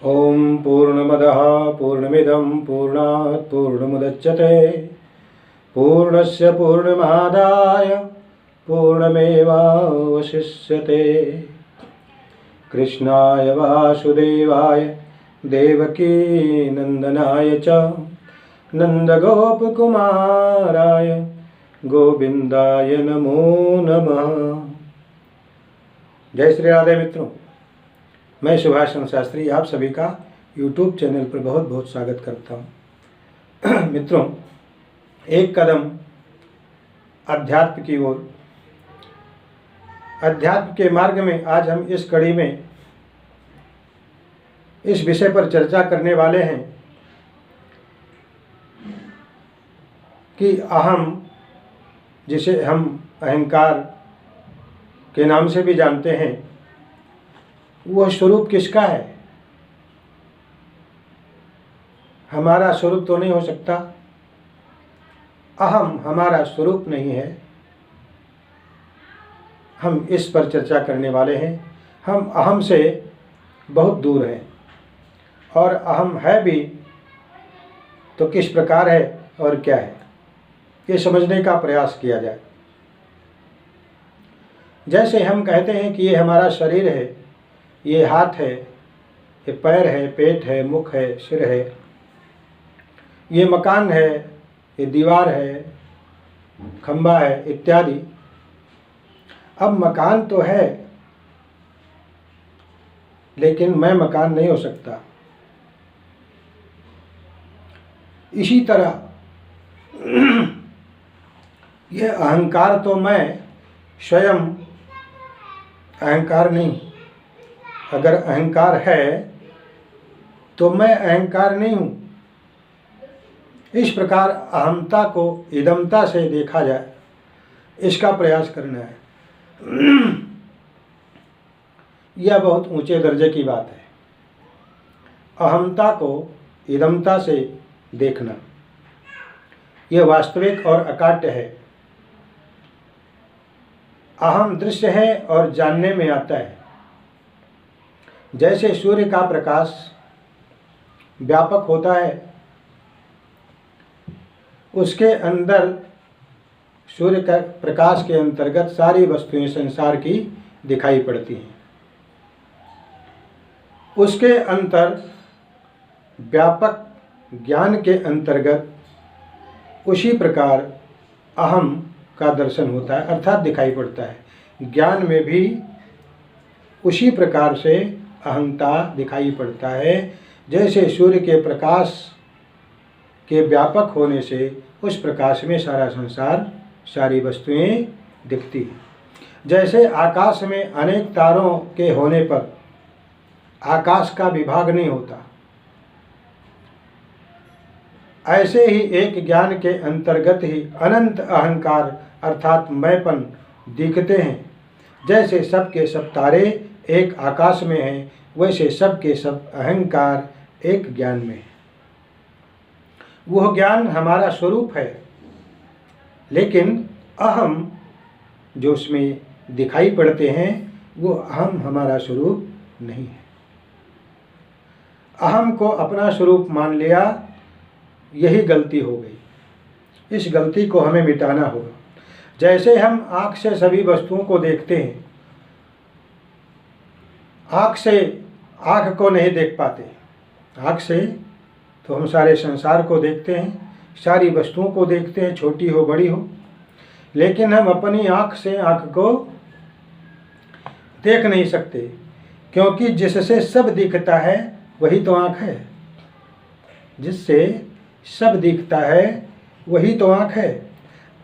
ओम पूर्णमदः पूर्णमिदं पूर्णात् पूर्णमुदच्यते पूर्णस्य पूर्णमादाय पूर्णमेवावशिष्यते। कृष्णाय वासुदेवाय देवकी नंदनाय च नंदगोपकुमाराय गोविंदाय नमो नमः। जय श्री राधे मित्रों, मैं सुभाष चंद्र शास्त्री आप सभी का YouTube चैनल पर बहुत बहुत स्वागत करता हूँ। मित्रों, एक कदम अध्यात्म की ओर, अध्यात्म के मार्ग में आज हम इस कड़ी में इस विषय पर चर्चा करने वाले हैं कि अहम, जिसे हम अहंकार के नाम से भी जानते हैं, वह स्वरूप किसका है? हमारा स्वरूप तो नहीं हो सकता। अहम हमारा स्वरूप नहीं है। हम इस पर चर्चा करने वाले हैं। हम अहम से बहुत दूर हैं, और अहम है भी तो किस प्रकार है और क्या है, ये समझने का प्रयास किया जाए। जैसे हम कहते हैं कि ये हमारा शरीर है, ये हाथ है, ये पैर है, पेट है, मुख है, सिर है, ये मकान है, ये दीवार है, खंबा है, इत्यादि। अब मकान तो है, लेकिन मैं मकान नहीं हो सकता। इसी तरह यह अहंकार तो मैं स्वयं अहंकार नहीं। अगर अहंकार है तो मैं अहंकार नहीं हूँ। इस प्रकार अहमता को इदमता से देखा जाए, इसका प्रयास करना है। यह बहुत ऊंचे दर्जे की बात है, अहमता को इदमता से देखना। यह वास्तविक और अकाट्य है। अहम दृश्य है और जानने में आता है। जैसे सूर्य का प्रकाश व्यापक होता है, उसके अंदर सूर्य का प्रकाश के अंतर्गत सारी वस्तुएं संसार की दिखाई पड़ती हैं। उसके अंतर व्यापक ज्ञान के अंतर्गत उसी प्रकार अहम का दर्शन होता है, अर्थात दिखाई पड़ता है। ज्ञान में भी उसी प्रकार से अहंता दिखाई पड़ता है। जैसे सूर्य के प्रकाश के व्यापक होने से उस प्रकाश में सारा संसार, सारी वस्तुएं दिखती हैं। जैसे आकाश में अनेक तारों के होने पर आकाश का विभाग नहीं होता, ऐसे ही एक ज्ञान के अंतर्गत ही अनंत अहंकार अर्थात मैंपन दिखते हैं। जैसे सब के सब तारे एक आकाश में हैं, वैसे सब के सब अहंकार एक ज्ञान में है। वह ज्ञान हमारा स्वरूप है, लेकिन अहम जो उसमें दिखाई पड़ते हैं, वो अहम हमारा स्वरूप नहीं है। अहम को अपना स्वरूप मान लिया, यही गलती हो गई। इस गलती को हमें मिटाना होगा। जैसे हम आँख से सभी वस्तुओं को देखते हैं, आँख से आँख को नहीं देख पाते। आँख से तो हम सारे संसार को देखते हैं, सारी वस्तुओं को देखते हैं, छोटी हो बड़ी हो, लेकिन हम अपनी आँख से आँख को देख नहीं सकते, क्योंकि जिससे सब दिखता है वही तो आँख है। जिससे सब दिखता है वही तो आँख है।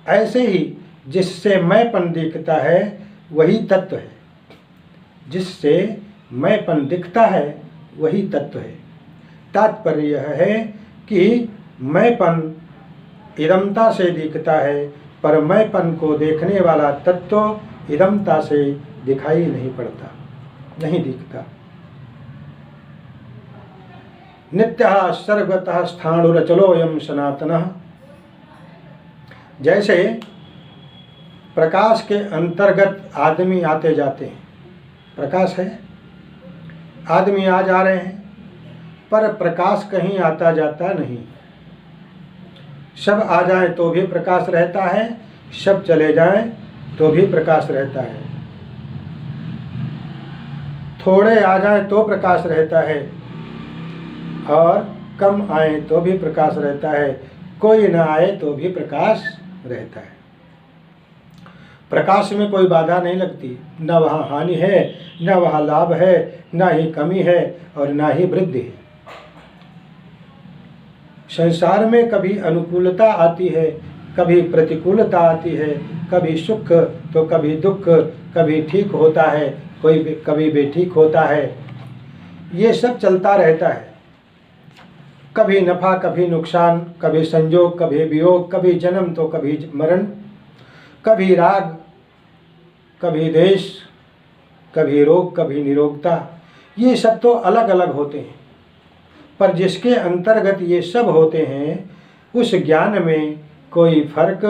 ऐसे ही जिससे मैंपन दिखता है वही तत्व है। जिससे मैंपन दिखता है वही तत्व है। तात्पर्य यह है कि मैंपन इदमता से दिखता है, पर मैंपन को देखने वाला तत्व इदमता से दिखाई नहीं पड़ता, नहीं दिखता। नित्यः सर्वतः स्थाणुरचलोऽयं सनातनः। जैसे प्रकाश के अंतर्गत आदमी आते जाते हैं, प्रकाश है, आदमी आ जा रहे हैं, पर प्रकाश कहीं आता जाता नहीं। सब आ जाए तो भी प्रकाश रहता है, सब चले जाएं तो भी प्रकाश रहता है। थोड़े आ जाए तो प्रकाश रहता है और कम आए तो भी प्रकाश रहता है, कोई न आए तो भी प्रकाश रहता है। प्रकाश में कोई बाधा नहीं लगती, न वहाँ हानि है, न वहाँ लाभ है, न ही कमी है और न ही वृद्धि है। संसार में कभी अनुकूलता आती है, कभी प्रतिकूलता आती है, कभी सुख तो कभी दुख, कभी ठीक होता है, कभी बेठीक होता है। ये सब चलता रहता है। कभी नफ़ा कभी नुकसान, कभी संयोग कभी वियोग, कभी जन्म तो कभी मरण, कभी राग कभी द्वेष, कभी रोग कभी निरोगता। ये सब तो अलग अलग होते हैं, पर जिसके अंतर्गत ये सब होते हैं उस ज्ञान में कोई फर्क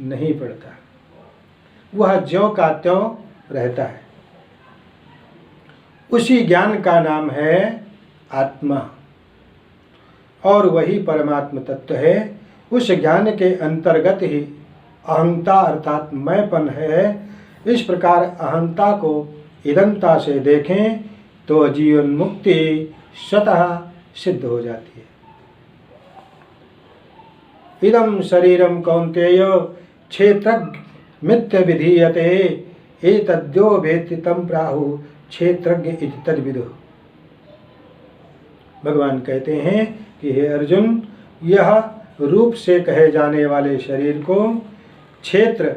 नहीं पड़ता, वह ज्यों का त्यों रहता है। उसी ज्ञान का नाम है आत्मा और वही परमात्म तत्व है। उस ज्ञान के अंतर्गत ही अहंता अर्थात मैंपन है। इस प्रकार अहंता को इदंता से देखें तो जीवन मुक्ति स्वतः सिद्ध हो जाती है। इदं शरीरम कौन्तेय क्षेत्रज्ञ मिथ्य विधीयते एतद्यो वेत्ति तं प्राहु क्षेत्रज्ञ इति तद्विदुः। भगवान कहते हैं कि हे अर्जुन, यह रूप से कहे जाने वाले शरीर को क्षेत्र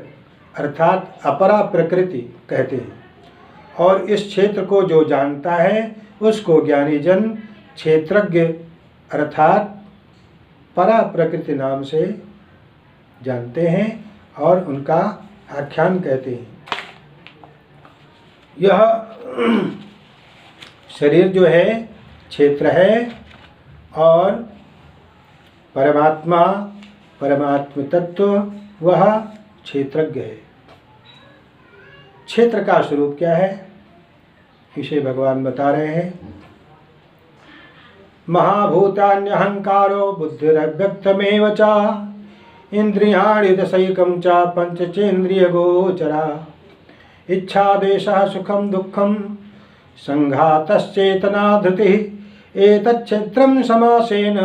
अर्थात अपरा प्रकृति कहते हैं, और इस क्षेत्र को जो जानता है उसको ज्ञानी जन क्षेत्रज्ञ अर्थात परा प्रकृति नाम से जानते हैं और उनका आख्यान कहते हैं। यह शरीर जो है क्षेत्र है और परमात्मा परमात्म तत्व वह क्षेत्रज्ञ है। क्षेत्र का स्वरूप क्या है इसे भगवान बता रहे हैं। महाभूतान्यहंकारो बुद्धिरव्यक्तमेव च इंद्रियाणि दशैकं च पंचचेन्द्रियगोचरा इच्छा देशः सुखं दुःखं संघातश्चेतना धृतिः एतच्छेत्रं समासेन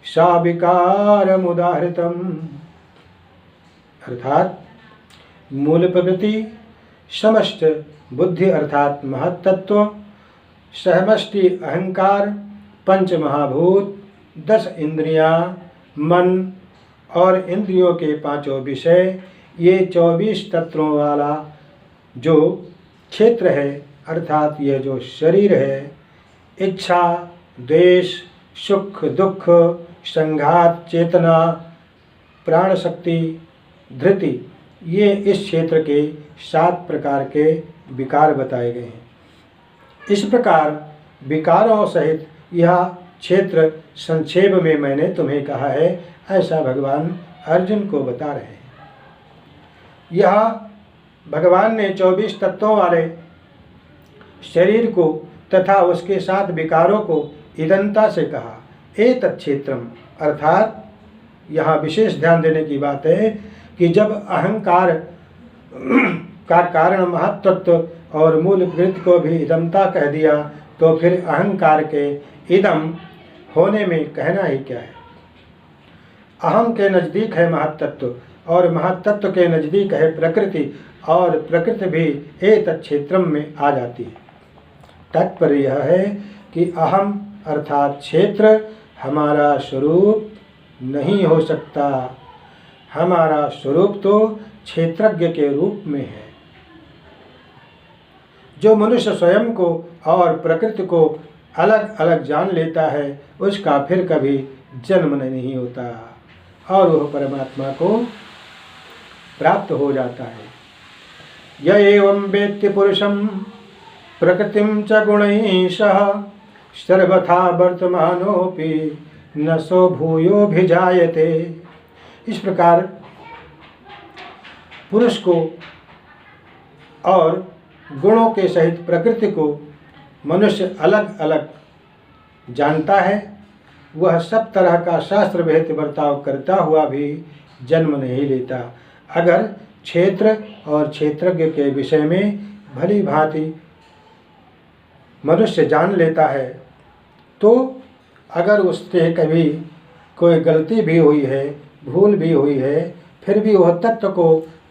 साविकारमुदाहृतम्। अर्थात मूल प्रकृति, समस्त बुद्धि अर्थात महत्तत्व, सहमष्टि अहंकार, पंच महाभूत, 10 इंद्रियां, मन और इंद्रियों के 5 विषय, ये 24 तत्वों वाला जो क्षेत्र है अर्थात यह जो शरीर है, इच्छा द्वेष सुख दुख संघात चेतना प्राण शक्ति धृति, ये इस क्षेत्र के 7 प्रकार के विकार बताए गए हैं। इस प्रकार विकारों सहित यह क्षेत्र संक्षेप में मैंने तुम्हें कहा है, ऐसा भगवान अर्जुन को बता रहे हैं। यह भगवान ने 24 तत्वों वाले शरीर को तथा उसके 7 विकारों को इदंता से कहा। एतत् क्षेत्रम अर्थात यहाँ विशेष ध्यान देने की बात है कि जब अहंकार का कारण महत्तत्व और मूल प्रकृति को भी इदमता कह दिया तो फिर अहंकार के इदम होने में कहना ही क्या है। अहम के नज़दीक है महत्तत्व और महत्तत्व के नज़दीक है प्रकृति और प्रकृति भी एतत् क्षेत्रम में आ जाती है। तात्पर्य यह है कि अहम अर्थात क्षेत्र हमारा स्वरूप नहीं हो सकता। हमारा स्वरूप तो क्षेत्रज्ञ के रूप में है। जो मनुष्य स्वयं को और प्रकृति को अलग अलग जान लेता है उसका फिर कभी जन्म नहीं होता और वह परमात्मा को प्राप्त हो जाता है। य एवं वेत्ति पुरुषं प्रकृतिं च गुणैः सह सर्वथा वर्तमानोऽपि न सो भूयोऽभिजायते। इस प्रकार पुरुष को और गुणों के सहित प्रकृति को मनुष्य अलग अलग जानता है वह सब तरह का शास्त्र विहित बर्ताव करता हुआ भी जन्म नहीं लेता। अगर क्षेत्र और क्षेत्रज्ञ के विषय में भली भांति मनुष्य जान लेता है तो अगर उससे कभी कोई गलती भी हुई है, भूल भी हुई है, फिर भी वह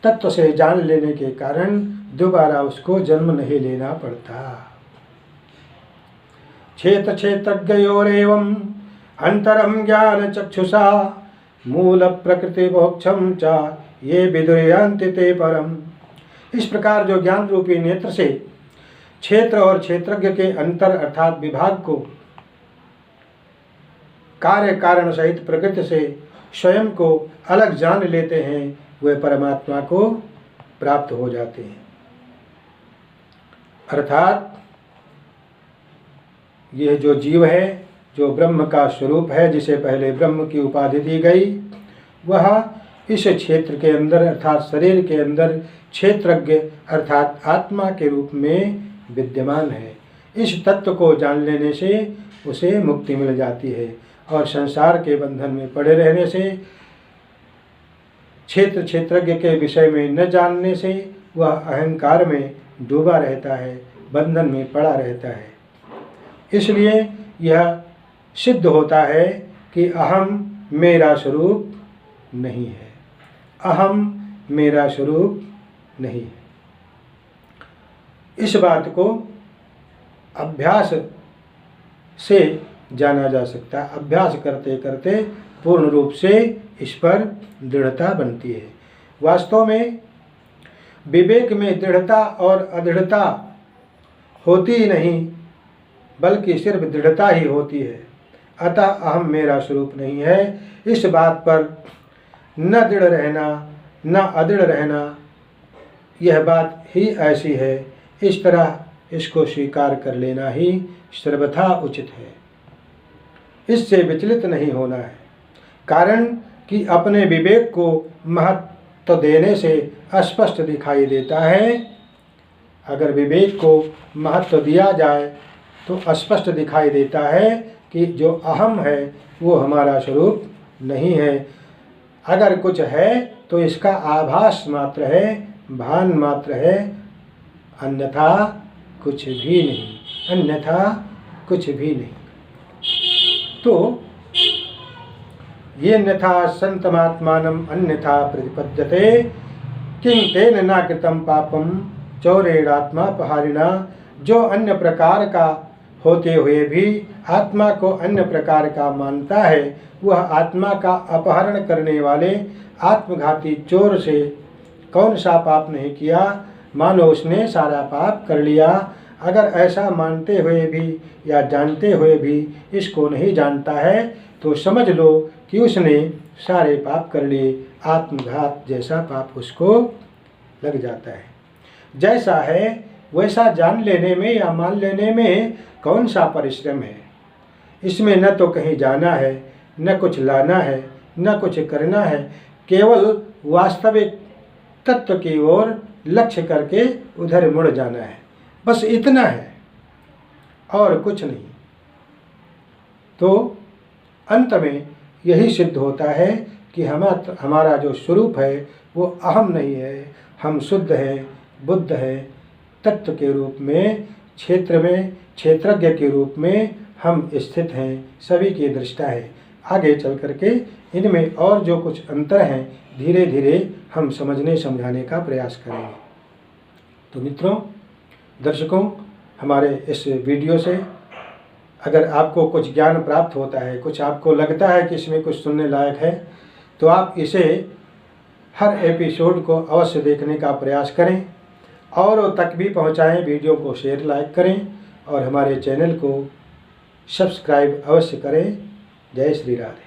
तत्व से जान लेने के कारण दोबारा उसको जन्म नहीं लेना पड़ता। क्षेत्र क्षेत्रज्ञयोरेवं अंतरम ज्ञान चक्षुषा मूल प्रकृति मोक्षम च ये विदुर्यान्ति ते परम। इस प्रकार जो ज्ञान रूपी नेत्र से क्षेत्र और क्षेत्रज्ञ के अंतर अर्थात विभाग को, कार्य कारण सहित प्रकृति से स्वयं को अलग जान लेते हैं, वे परमात्मा को प्राप्त हो जाते हैं। अर्थात यह जो जीव है, जो ब्रह्म का स्वरूप है, जिसे पहले ब्रह्म की उपाधि दी गई, वह इस क्षेत्र के अंदर अर्थात शरीर के अंदर क्षेत्रज्ञ अर्थात आत्मा के रूप में विद्यमान है। इस तत्व को जान लेने से उसे मुक्ति मिल जाती है और संसार के बंधन में पड़े रहने से, क्षेत्र क्षेत्रज्ञ के विषय में न जानने से वह अहंकार में डूबा रहता है, बंधन में पड़ा रहता है। इसलिए यह सिद्ध होता है कि अहम मेरा स्वरूप नहीं है, अहम मेरा स्वरूप नहीं है। इस बात को अभ्यास से जाना जा सकता है। अभ्यास करते करते पूर्ण रूप से इस पर दृढ़ता बनती है। वास्तव में विवेक में दृढ़ता और अदृढ़ता होती ही नहीं, बल्कि सिर्फ दृढ़ता ही होती है। अतः अहम मेरा स्वरूप नहीं है, इस बात पर न दृढ़ रहना न अदृढ़ रहना, यह बात ही ऐसी है। इस तरह इसको स्वीकार कर लेना ही सर्वथा उचित है। इससे विचलित नहीं होना है, कारण कि अपने विवेक को महत्व देने से अस्पष्ट दिखाई देता है। अगर विवेक को महत्व दिया जाए तो स्पष्ट दिखाई देता है कि जो अहम है वो हमारा स्वरूप नहीं है। अगर कुछ है तो इसका आभास मात्र है, भान मात्र है, अन्यथा कुछ भी नहीं, अन्यथा कुछ भी नहीं। तो ये अन्यथा संतमात्मानम अन्यथा प्रतिपद्यते किं तेन न कृतं पापम चौरेणात्मापहारिणा। जो अन्य प्रकार का होते हुए भी आत्मा को अन्य प्रकार का मानता है, वह आत्मा का अपहरण करने वाले आत्मघाती चोर से कौन सा पाप नहीं किया, मानो उसने सारा पाप कर लिया। अगर ऐसा मानते हुए भी या जानते हुए भी इसको नहीं जानता है तो समझ लो कि उसने सारे पाप कर लिए, आत्मघात जैसा पाप उसको लग जाता है। जैसा है वैसा जान लेने में या मान लेने में कौन सा परिश्रम है। इसमें न तो कहीं जाना है, न कुछ लाना है, न कुछ करना है, केवल वास्तविक तत्व की ओर लक्ष्य करके उधर मुड़ जाना है, बस इतना है और कुछ नहीं। तो अंत में यही सिद्ध होता है कि हमारा जो स्वरूप है वो अहम नहीं है, हम शुद्ध हैं, बुद्ध हैं, तत्व के रूप में, क्षेत्र में क्षेत्रज्ञ के रूप में हम स्थित हैं, सभी की दृष्टा है। आगे चल करके इनमें और जो कुछ अंतर हैं धीरे धीरे हम समझने समझाने का प्रयास करेंगे। तो मित्रों, दर्शकों, हमारे इस वीडियो से अगर आपको कुछ ज्ञान प्राप्त होता है, कुछ आपको लगता है कि इसमें कुछ सुनने लायक है, तो आप इसे हर एपिसोड को अवश्य देखने का प्रयास करें और तक भी पहुंचाएं। वीडियो को शेयर लाइक करें और हमारे चैनल को सब्सक्राइब अवश्य करें। जय श्री राधे।